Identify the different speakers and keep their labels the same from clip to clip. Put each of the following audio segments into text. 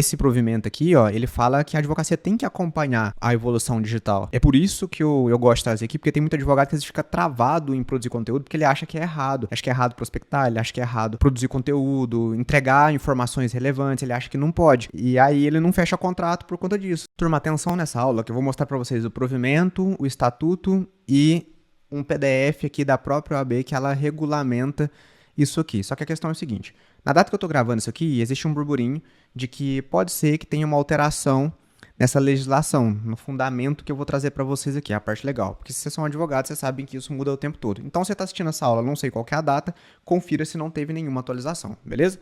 Speaker 1: Esse provimento aqui, ó, ele fala que a advocacia tem que acompanhar a evolução digital. É por isso que eu gosto de trazer aqui, porque tem muito advogado que às vezes fica travado em produzir conteúdo, porque ele acha que é errado. Acha que é errado prospectar, ele acha que é errado produzir conteúdo, entregar informações relevantes, ele acha que não pode. E aí ele não fecha contrato por conta disso. Turma, atenção nessa aula, que eu vou mostrar para vocês o provimento, o estatuto e um PDF aqui da própria OAB que ela regulamenta isso aqui. Só que a questão é o seguinte, na data que eu estou gravando isso aqui, existe um burburinho de que pode ser que tenha uma alteração nessa legislação, no fundamento que eu vou trazer para vocês aqui, a parte legal. Porque se vocês são advogados, vocês sabem que isso muda o tempo todo. Então, você está assistindo essa aula, não sei qual que é a data, confira se não teve nenhuma atualização, beleza?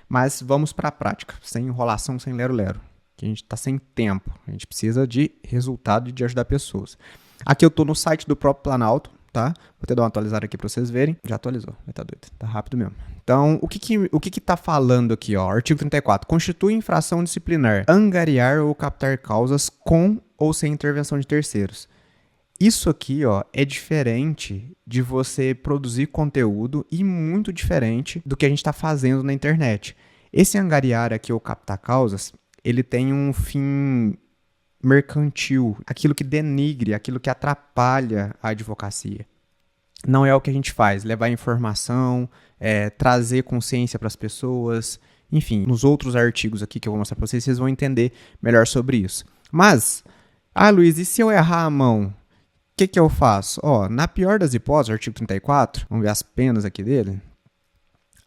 Speaker 1: Mas vamos para a prática, sem enrolação, sem lero-lero, que a gente está sem tempo. A gente precisa de resultado e de ajudar pessoas. Aqui eu estou no site do próprio Planalto, tá? Vou até dar uma atualizada aqui para vocês verem. Já atualizou, vai tá doido, tá rápido mesmo. Então, o que tá falando aqui, ó? Artigo 34. Constitui infração disciplinar angariar ou captar causas com ou sem intervenção de terceiros. Isso aqui, ó, é diferente de você produzir conteúdo e muito diferente do que a gente está fazendo na internet. Esse angariar aqui ou captar causas, ele tem um fim mercantil, aquilo que denigre, aquilo que atrapalha a advocacia. Não é o que a gente faz, levar informação, trazer consciência para as pessoas, enfim, nos outros artigos aqui que eu vou mostrar para vocês, vocês vão entender melhor sobre isso. Mas, Luiz, e se eu errar a mão? O que eu faço? Ó, na pior das hipóteses, artigo 34, vamos ver as penas aqui dele.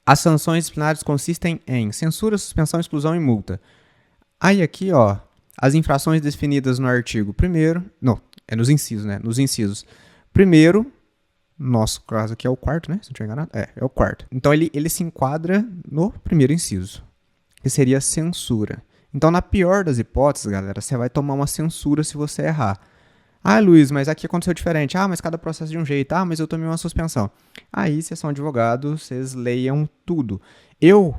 Speaker 1: As sanções disciplinares consistem em censura, suspensão, exclusão e multa. Aí aqui, ó, as infrações definidas no artigo 1º, não, é nos incisos, né? Nos incisos. 1º, nosso caso aqui é o 4º, né? Se não estiver enganado. É o 4º. Então ele se enquadra no 1º inciso, que seria censura. Então, na pior das hipóteses, galera, você vai tomar uma censura se você errar. Luiz, mas aqui aconteceu diferente. Mas cada processo de um jeito. Mas eu tomei uma suspensão. Aí, vocês são advogados, vocês leiam tudo. O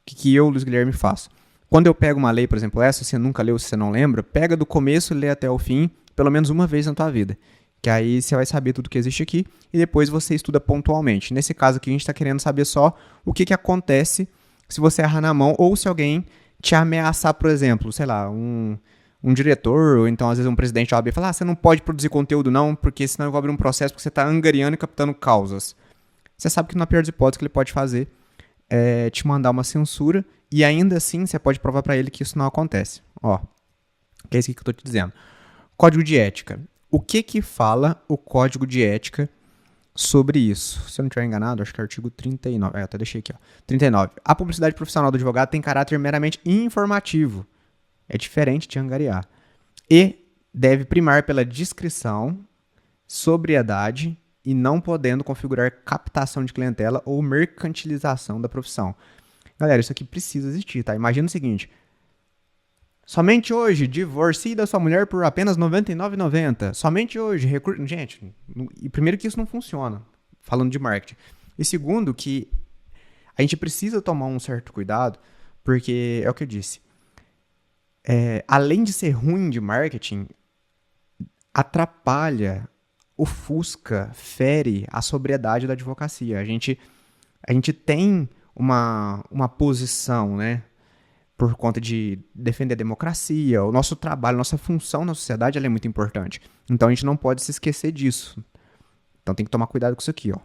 Speaker 1: que eu, Luiz Guilherme, faço? Quando eu pego uma lei, por exemplo, essa, se você nunca leu, se você não lembra, pega do começo e lê até o fim, pelo menos uma vez na tua vida. Que aí você vai saber tudo que existe aqui e depois você estuda pontualmente. Nesse caso aqui, a gente está querendo saber só o que acontece se você errar na mão ou se alguém te ameaçar, por exemplo, sei lá, um diretor ou então às vezes um presidente da OAB fala, você não pode produzir conteúdo não, porque senão eu vou abrir um processo porque você está angariando e captando causas. Você sabe que na pior das hipóteses que ele pode fazer é te mandar uma censura e ainda assim você pode provar para ele que isso não acontece. Ó, que é isso que eu estou te dizendo. Código de ética. O que fala o Código de Ética sobre isso? Se eu não estiver enganado, acho que é o artigo 39. Até deixei aqui, ó. 39. A publicidade profissional do advogado tem caráter meramente informativo. É diferente de angariar. E deve primar pela discrição, sobriedade e não podendo configurar captação de clientela ou mercantilização da profissão. Galera, isso aqui precisa existir, tá? Imagina o seguinte. Somente hoje, divorcie da sua mulher por apenas R$ 99,90. Somente hoje, Gente, e primeiro que isso não funciona, falando de marketing. E segundo que a gente precisa tomar um certo cuidado, porque é o que eu disse. Além de ser ruim de marketing, atrapalha, ofusca, fere a sobriedade da advocacia. A gente tem uma posição, né? Por conta de defender a democracia, o nosso trabalho, nossa função na sociedade ela é muito importante. Então a gente não pode se esquecer disso. Então tem que tomar cuidado com isso aqui, ó.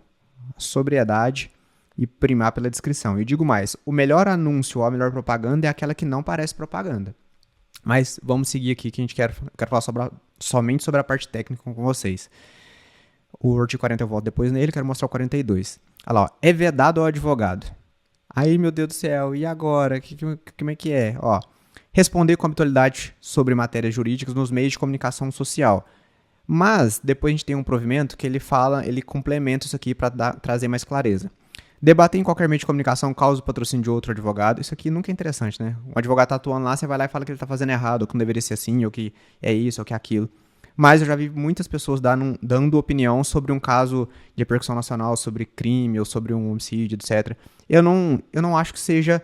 Speaker 1: Sobriedade e primar pela descrição. E digo mais, o melhor anúncio ou a melhor propaganda é aquela que não parece propaganda. Mas vamos seguir aqui que a gente quer falar somente sobre a parte técnica com vocês. O artigo 40 eu volto depois nele, quero mostrar o 42. Olha lá, ó, é vedado ao advogado. Aí, meu Deus do céu, e agora? Como é que é? Ó, responder com habitualidade sobre matérias jurídicas nos meios de comunicação social. Mas, depois a gente tem um provimento que ele complementa isso aqui para trazer mais clareza. Debater em qualquer meio de comunicação causa o patrocínio de outro advogado. Isso aqui nunca é interessante, né? Um advogado tá atuando lá, você vai lá e fala que ele tá fazendo errado, ou que não deveria ser assim, ou que é isso, ou que é aquilo. Mas eu já vi muitas pessoas dando opinião sobre um caso de repercussão nacional, sobre crime ou sobre um homicídio, etc. Eu não acho que seja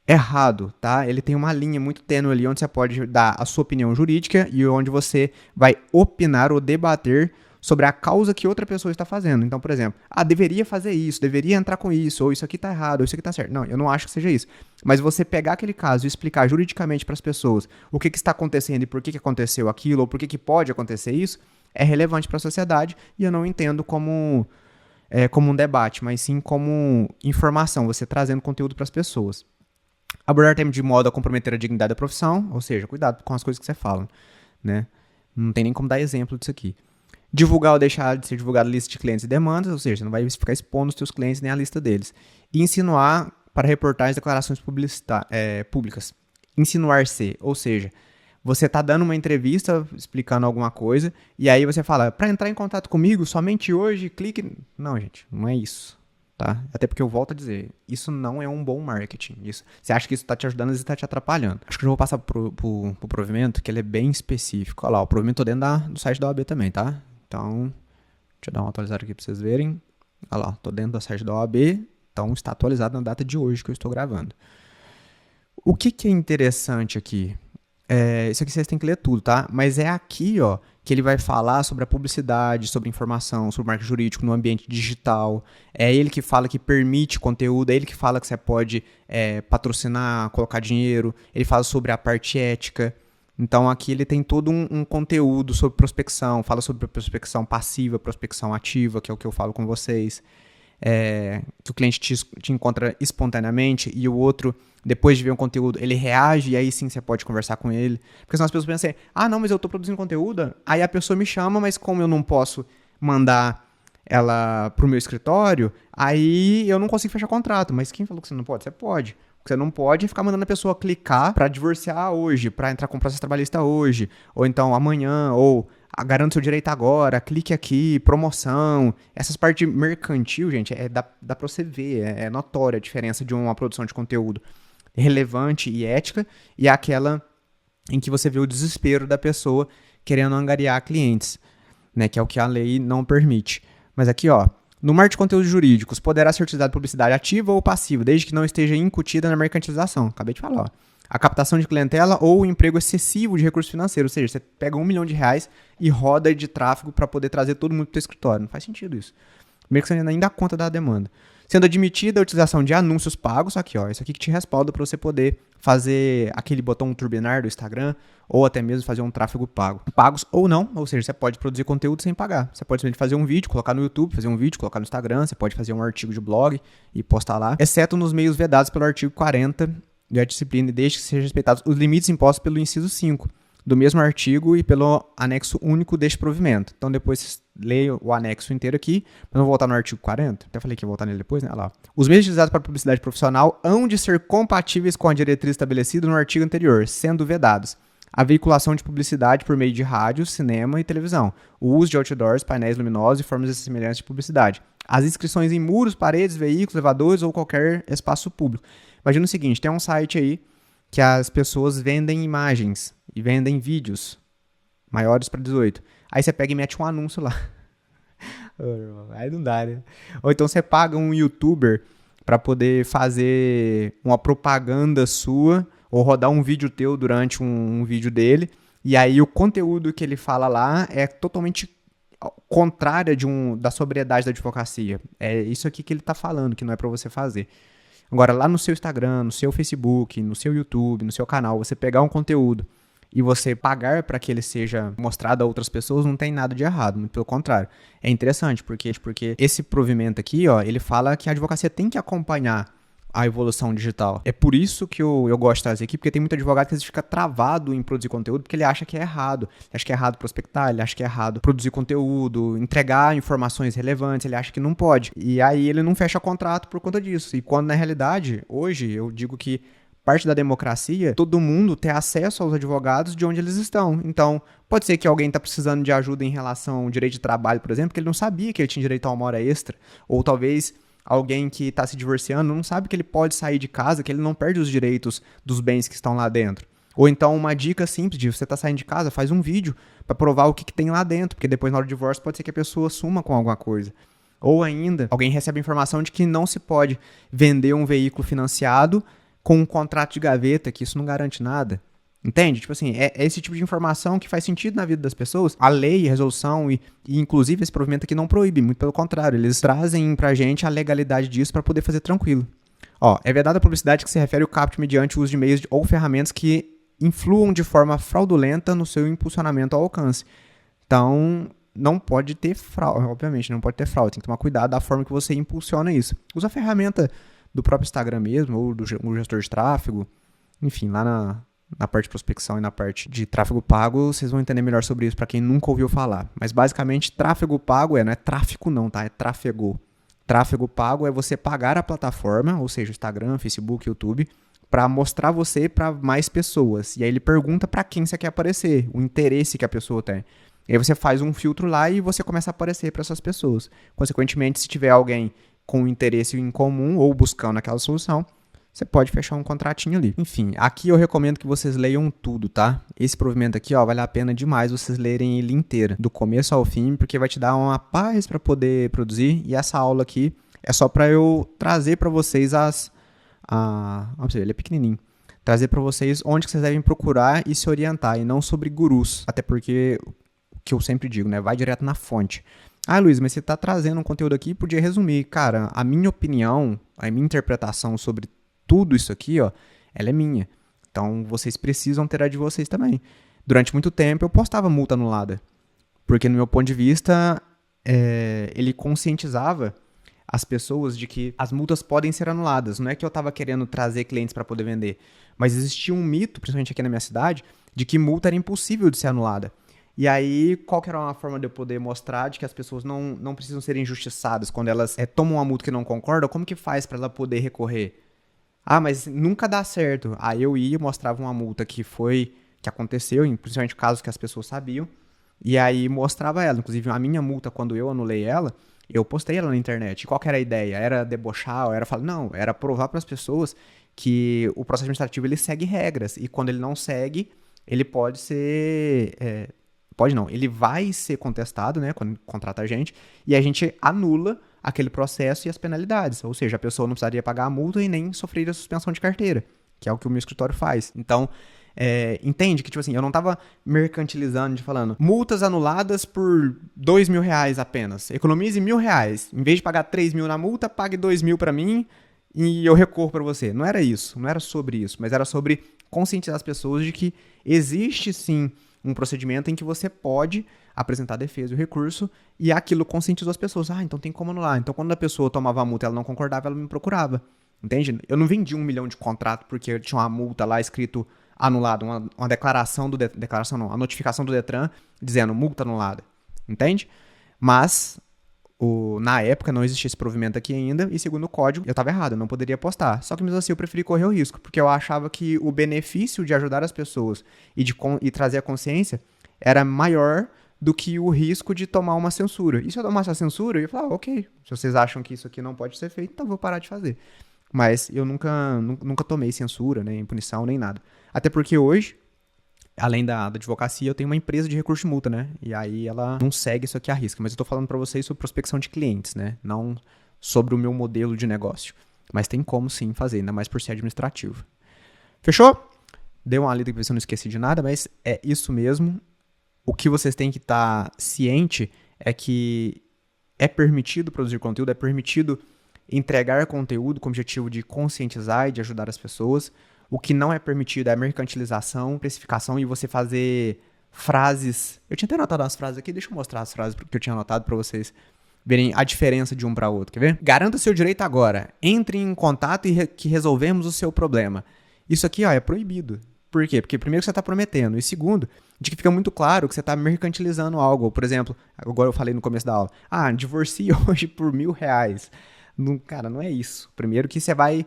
Speaker 1: errado, tá? Ele tem uma linha muito tênue ali onde você pode dar a sua opinião jurídica e onde você vai opinar ou debater sobre a causa que outra pessoa está fazendo. Então, por exemplo, deveria fazer isso, deveria entrar com isso, ou isso aqui tá errado, ou isso aqui tá certo. Não, eu não acho que seja isso. Mas você pegar aquele caso e explicar juridicamente para as pessoas o que está acontecendo e por que aconteceu aquilo, ou por que pode acontecer isso, é relevante para a sociedade, e eu não entendo como um debate, mas sim como informação, você trazendo conteúdo para as pessoas. Abordar tema de modo a comprometer a dignidade da profissão, ou seja, cuidado com as coisas que você fala, né? Não tem nem como dar exemplo disso aqui. Divulgar ou deixar de ser divulgada a lista de clientes e demandas, ou seja, você não vai ficar expondo os seus clientes nem a lista deles. E insinuar para reportagens e declarações públicas. Insinuar-se, ou seja, você está dando uma entrevista explicando alguma coisa e aí você fala, para entrar em contato comigo, somente hoje, clique... Não, gente, não é isso. Tá? Até porque eu volto a dizer, isso não é um bom marketing. Você acha que isso está te ajudando, mas está te atrapalhando. Acho que eu vou passar pro provimento, que ele é bem específico. Olha lá, o provimento tô dentro do site da OAB também, tá? Então, deixa eu dar uma atualizada aqui para vocês verem. Olha lá, tô dentro do site da OAB, então está atualizado na data de hoje que eu estou gravando. O que é interessante aqui? Isso aqui vocês têm que ler tudo, tá? Mas é aqui, ó, que ele vai falar sobre a publicidade, sobre informação, sobre marketing jurídico no ambiente digital. É ele que fala que permite conteúdo, é ele que fala que você pode patrocinar, colocar dinheiro. Ele fala sobre a parte ética. Então aqui ele tem todo um conteúdo sobre prospecção, fala sobre prospecção passiva, prospecção ativa, que é o que eu falo com vocês. Que o cliente te encontra espontaneamente e o outro, depois de ver um conteúdo, ele reage e aí sim você pode conversar com ele. Porque senão as pessoas pensam assim, não, mas eu estou produzindo conteúdo, aí a pessoa me chama, mas como eu não posso mandar ela pro meu escritório, aí eu não consigo fechar contrato. Mas quem falou que você não pode? Você pode. O que você não pode é ficar mandando a pessoa clicar para divorciar hoje, para entrar com processo trabalhista hoje, ou então amanhã, ou garante seu direito agora, clique aqui, promoção. Essas partes mercantil, gente, dá pra você ver, é notória a diferença de uma produção de conteúdo relevante e ética e aquela em que você vê o desespero da pessoa querendo angariar clientes, né, que é o que a lei não permite. Mas aqui, ó, no marketing de conteúdos jurídicos, poderá ser utilizado publicidade ativa ou passiva, desde que não esteja incutida na mercantilização. Acabei de falar, ó. A captação de clientela ou o emprego excessivo de recursos financeiros. Ou seja, você pega R$1 milhão e roda de tráfego para poder trazer todo mundo para o seu escritório. Não faz sentido isso. Primeiro que você nem dá conta da demanda. Sendo admitida a utilização de anúncios pagos, aqui, ó, isso aqui que te respalda para você poder fazer aquele botão turbinar do Instagram ou até mesmo fazer um tráfego pago. Pagos ou não, ou seja, você pode produzir conteúdo sem pagar. Você pode simplesmente fazer um vídeo, colocar no YouTube, fazer um vídeo, colocar no Instagram, você pode fazer um artigo de blog e postar lá, exceto nos meios vedados pelo artigo 40 da disciplina e desde que sejam respeitados os limites impostos pelo inciso 5 do mesmo artigo e pelo anexo único deste provimento. Então depois leia o anexo inteiro aqui, mas não voltar no artigo 40, até falei que ia voltar nele depois, né? Olha lá. Os meios utilizados para publicidade profissional hão de ser compatíveis com a diretriz estabelecida no artigo anterior, sendo vedados a veiculação de publicidade por meio de rádio, cinema e televisão, o uso de outdoors, painéis luminosos e formas semelhantes de publicidade, as inscrições em muros, paredes, veículos, elevadores ou qualquer espaço público. Imagina o seguinte, tem um site aí que as pessoas vendem imagens e vendem vídeos maiores para 18. Aí você pega e mete um anúncio lá. Aí não dá, né? Ou então você paga um youtuber para poder fazer uma propaganda sua ou rodar um vídeo teu durante um vídeo dele. E aí o conteúdo que ele fala lá é totalmente contrária da sobriedade da advocacia. É isso aqui que ele está falando, que não é para você fazer. Agora, lá no seu Instagram, no seu Facebook, no seu YouTube, no seu canal, você pegar um conteúdo e você pagar para que ele seja mostrado a outras pessoas, não tem nada de errado, muito pelo contrário. É interessante, porque esse provimento aqui, ó, ele fala que a advocacia tem que acompanhar a evolução digital. É por isso que eu gosto de trazer aqui, porque tem muito advogado que fica travado em produzir conteúdo, porque ele acha que é errado. Ele acha que é errado prospectar, ele acha que é errado produzir conteúdo, entregar informações relevantes, ele acha que não pode. E aí ele não fecha contrato por conta disso. E quando, na realidade, hoje, eu digo que parte da democracia, todo mundo ter acesso aos advogados de onde eles estão. Então, pode ser que alguém está precisando de ajuda em relação ao direito de trabalho, por exemplo, que ele não sabia que ele tinha direito a uma hora extra. Ou talvez alguém que está se divorciando não sabe que ele pode sair de casa, que ele não perde os direitos dos bens que estão lá dentro. Ou então uma dica simples de você está saindo de casa, faz um vídeo para provar o que tem lá dentro, porque depois na hora do divórcio pode ser que a pessoa suma com alguma coisa. Ou ainda, alguém recebe a informação de que não se pode vender um veículo financiado com um contrato de gaveta, que isso não garante nada. Entende? Tipo assim, é esse tipo de informação que faz sentido na vida das pessoas. A lei, a resolução e inclusive esse provimento aqui não proíbe, muito pelo contrário, eles trazem pra gente a legalidade disso pra poder fazer tranquilo. Ó, é vedada a publicidade que se refere ao capto mediante o uso de meios ou ferramentas que influam de forma fraudulenta no seu impulsionamento ao alcance. Então, não pode ter fraude, obviamente, não pode ter fraude, tem que tomar cuidado da forma que você impulsiona isso. Usa a ferramenta do próprio Instagram mesmo, ou do gestor de tráfego, enfim, lá na parte de prospecção e na parte de tráfego pago, vocês vão entender melhor sobre isso para quem nunca ouviu falar. Mas basicamente, tráfego pago não é tráfico não, tá? É tráfego. Tráfego pago é você pagar a plataforma, ou seja, Instagram, Facebook, YouTube, para mostrar você para mais pessoas. E aí ele pergunta para quem você quer aparecer, o interesse que a pessoa tem. E aí você faz um filtro lá e você começa a aparecer para essas pessoas. Consequentemente, se tiver alguém com interesse em comum ou buscando aquela solução, você pode fechar um contratinho ali. Enfim, aqui eu recomendo que vocês leiam tudo, tá? Esse provimento aqui, ó, vale a pena demais vocês lerem ele inteiro, do começo ao fim, porque vai te dar uma paz para poder produzir. E essa aula aqui é só para eu trazer para vocês vamos ver, ele é pequenininho. Trazer para vocês onde que vocês devem procurar e se orientar, e não sobre gurus. Até porque, o que eu sempre digo, né? Vai direto na fonte. Ah, Luiz, mas você está trazendo um conteúdo aqui, podia resumir. Cara, a minha opinião, a minha interpretação sobre tudo isso aqui, ó, ela é minha. Então, vocês precisam ter a de vocês também. Durante muito tempo, eu postava multa anulada. Porque, no meu ponto de vista, ele conscientizava as pessoas de que as multas podem ser anuladas. Não é que eu estava querendo trazer clientes para poder vender. Mas existia um mito, principalmente aqui na minha cidade, de que multa era impossível de ser anulada. E aí, qual que era uma forma de eu poder mostrar de que as pessoas não precisam ser injustiçadas quando elas tomam uma multa que não concordam? Como que faz para ela poder recorrer? Ah, mas nunca dá certo. Aí eu ia e mostrava uma multa que aconteceu, principalmente casos que as pessoas sabiam, e aí mostrava ela. Inclusive, a minha multa, quando eu anulei ela, eu postei ela na internet. E qual que era a ideia? Era debochar? Era falar, não, era provar para as pessoas que o processo administrativo ele segue regras, e quando ele não segue, ele pode ser... Pode não, ele vai ser contestado, né, quando contrata a gente, e a gente anula aquele processo e as penalidades. Ou seja, a pessoa não precisaria pagar a multa e nem sofreria suspensão de carteira, que é o que o meu escritório faz. Então, entende que, tipo assim, eu não estava mercantilizando, falando multas anuladas por R$2.000 apenas. Economize R$1.000. Em vez de pagar 3.000 na multa, pague 2.000 para mim e eu recorro para você. Não era isso, não era sobre isso, mas era sobre conscientizar as pessoas de que existe sim um procedimento em que você pode apresentar defesa e recurso, e aquilo conscientizou as pessoas. Ah, então tem como anular. Então, quando a pessoa tomava a multa e ela não concordava, ela me procurava. Entende? Eu não vendi 1 milhão de contrato porque tinha uma multa lá escrito anulado, uma declaração do declaração não, a notificação do Detran dizendo multa anulada. Entende? Mas na época não existia esse provimento aqui ainda, e segundo o código, eu estava errado, eu não poderia postar. Só que mesmo assim eu preferi correr o risco, porque eu achava que o benefício de ajudar as pessoas e trazer a consciência era maior do que o risco de tomar uma censura. E se eu tomasse a censura, eu ia falar, ok, se vocês acham que isso aqui não pode ser feito, então eu vou parar de fazer. Mas eu nunca tomei censura, nem punição, nem nada. Até porque hoje, além da advocacia, eu tenho uma empresa de recurso de multa, né? E aí ela não segue isso aqui à risca. Mas eu tô falando para vocês sobre prospecção de clientes, né? Não sobre o meu modelo de negócio. Mas tem como sim fazer, ainda mais por ser administrativo. Fechou? Dei uma lida que eu não esqueci de nada, mas é isso mesmo. O que vocês têm que estar ciente é que é permitido produzir conteúdo, é permitido entregar conteúdo com o objetivo de conscientizar e de ajudar as pessoas. O que não é permitido é a mercantilização, precificação e você fazer frases. Eu tinha até anotado as frases aqui, deixa eu mostrar as frases que eu tinha anotado para vocês verem a diferença de um para outro, quer ver? Garanta seu direito agora. Entre em contato e que resolvemos o seu problema. Isso aqui, ó, é proibido. Por quê? Porque primeiro que você está prometendo, e segundo, de que fica muito claro que você está mercantilizando algo. Por exemplo, agora eu falei no começo da aula, divorcie hoje por R$1.000. Não, cara, não é isso. Primeiro que você vai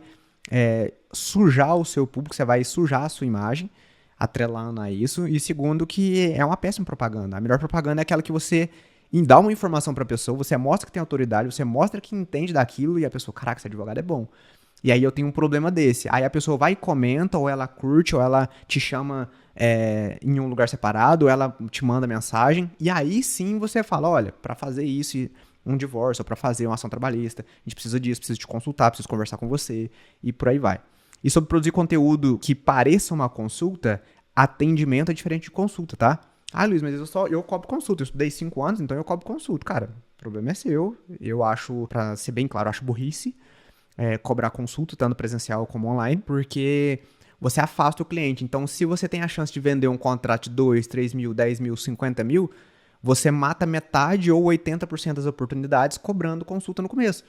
Speaker 1: sujar o seu público, você vai sujar a sua imagem, atrelando a isso. E segundo que é uma péssima propaganda. A melhor propaganda é aquela que você dá uma informação para a pessoa, você mostra que tem autoridade, você mostra que entende daquilo e a pessoa, caraca, esse advogado é bom. E aí eu tenho um problema desse. Aí a pessoa vai e comenta, ou ela curte, ou ela te chama em um lugar separado, ou ela te manda mensagem. E aí sim você fala, olha, para fazer isso, um divórcio, ou para fazer uma ação trabalhista, a gente precisa disso, precisa te consultar, precisa conversar com você, e por aí vai. E sobre produzir conteúdo que pareça uma consulta, Atendimento é diferente de consulta, tá? Ah, Luiz, mas eu cobro consulta. Eu estudei 5 anos, então eu cobro consulta. Cara, o problema é seu. Eu acho, pra ser bem claro, eu acho burrice cobrar consulta, tanto presencial como online, porque você afasta o cliente. Então, se você tem a chance de vender um contrato de 2, 3 mil, 10 mil, 50 mil, você mata metade ou 80% das oportunidades cobrando consulta no começo.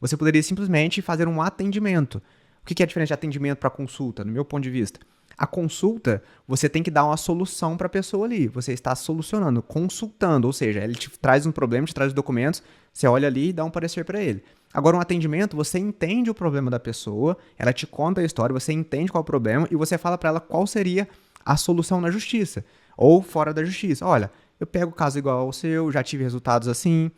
Speaker 1: Você poderia simplesmente fazer um atendimento. O que é diferente de atendimento para consulta, no meu ponto de vista? A consulta, você tem que dar uma solução para a pessoa ali. Você está solucionando, consultando, ou seja, ele te traz um problema, te traz os documentos, você olha ali e dá um parecer para ele. Agora, um atendimento, você entende o problema da pessoa, ela te conta a história, você entende qual é o problema e você fala para ela qual seria a solução na justiça ou fora da justiça. Olha, eu pego caso igual ao seu, já tive resultados assim,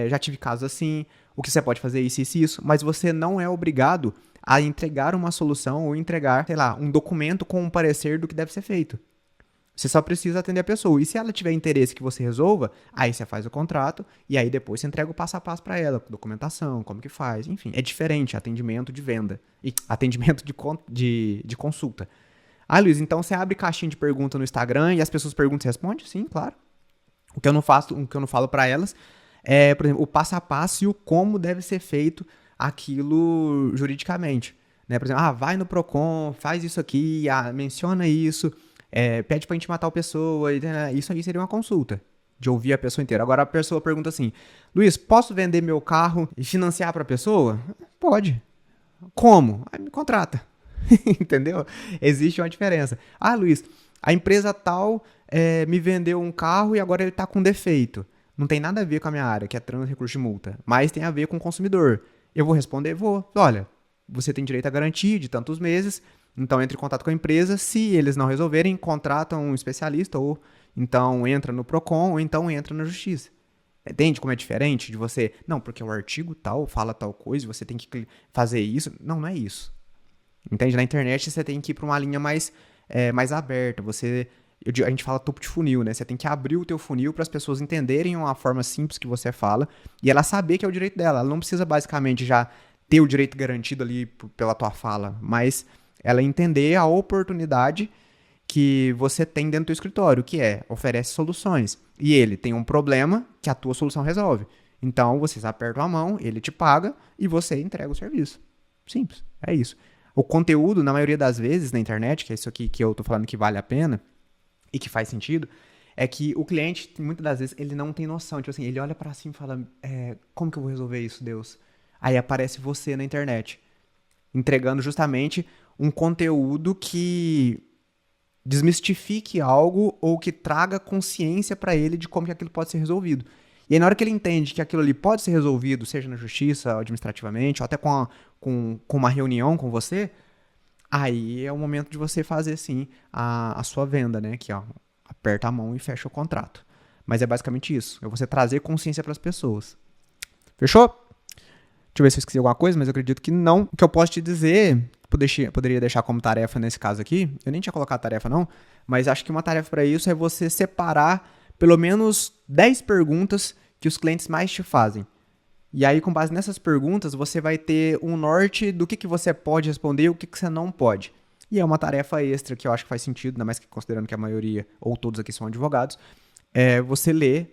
Speaker 1: já tive casos assim, o que você pode fazer isso, isso, isso, mas você não é obrigado a entregar uma solução ou entregar, sei lá, um documento com um parecer do que deve ser feito. Você só precisa atender a pessoa. E se ela tiver interesse que você resolva, aí você faz o contrato e aí depois você entrega o passo a passo para ela, documentação, como que faz, enfim. É diferente atendimento de venda e atendimento de consulta. Ah, Luiz, então você abre caixinha de pergunta no Instagram e as pessoas perguntam e você responde? Sim, claro. O que eu não falo para elas é, por exemplo, o passo a passo e o como deve ser feito aquilo juridicamente. Né? Por exemplo, vai no Procon, faz isso aqui, menciona isso, pede para intimar tal pessoa, isso aí seria uma consulta, de ouvir a pessoa inteira. Agora a pessoa pergunta assim, Luiz, posso vender meu carro e financiar para a pessoa? Pode. Como? Aí me contrata. Entendeu? Existe uma diferença. Ah, Luiz, a empresa tal me vendeu um carro e agora ele está com defeito. Não tem nada a ver com a minha área, que é trânsito e recurso de multa, mas tem a ver com o consumidor. Eu vou responder? Vou. Olha, você tem direito à garantia de tantos meses, então entre em contato com a empresa. Se eles não resolverem, contratam um especialista, ou então entra no Procon, ou então entra na justiça. Entende como é diferente de você? Não, porque o artigo tal fala tal coisa, você tem que fazer isso. Não, não é isso. Entende? Na internet você tem que ir para uma linha mais aberta. A gente fala topo de funil, né? Você tem que abrir o teu funil para as pessoas entenderem uma forma simples que você fala e ela saber que é o direito dela. Ela não precisa basicamente já ter o direito garantido ali pela tua fala, mas ela entender a oportunidade que você tem dentro do escritório, que oferece soluções. E ele tem um problema que a tua solução resolve. Então, vocês apertam a mão, ele te paga e você entrega o serviço. Simples, é isso. O conteúdo, na maioria das vezes, na internet, que é isso aqui que eu tô falando que vale a pena e que faz sentido, é que o cliente, muitas das vezes, ele não tem noção. Tipo assim, ele olha pra cima e fala, como que eu vou resolver isso, Deus? Aí aparece você na internet, entregando justamente um conteúdo que desmistifique algo ou que traga consciência para ele de como que aquilo pode ser resolvido. E aí, na hora que ele entende que aquilo ali pode ser resolvido, seja na justiça, administrativamente, ou até com uma reunião com você, aí é o momento de você fazer, sim, a sua venda, né? Que, aperta a mão e fecha o contrato. Mas é basicamente isso. É você trazer consciência para as pessoas. Fechou? Deixa eu ver se eu esqueci alguma coisa, mas eu acredito que não. O que eu posso te dizer, poderia deixar como tarefa nesse caso aqui, eu nem tinha colocado tarefa não, mas acho que uma tarefa para isso é você separar pelo menos 10 perguntas que os clientes mais te fazem. E aí, com base nessas perguntas, você vai ter um norte do que você pode responder e o que você não pode. E é uma tarefa extra que eu acho que faz sentido, ainda mais que considerando que a maioria, ou todos aqui são advogados, você lê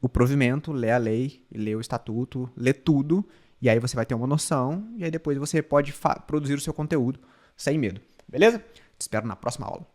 Speaker 1: o provimento, lê a lei, lê o estatuto, lê tudo, e aí você vai ter uma noção, e aí depois você pode produzir o seu conteúdo sem medo. Beleza? Te espero na próxima aula.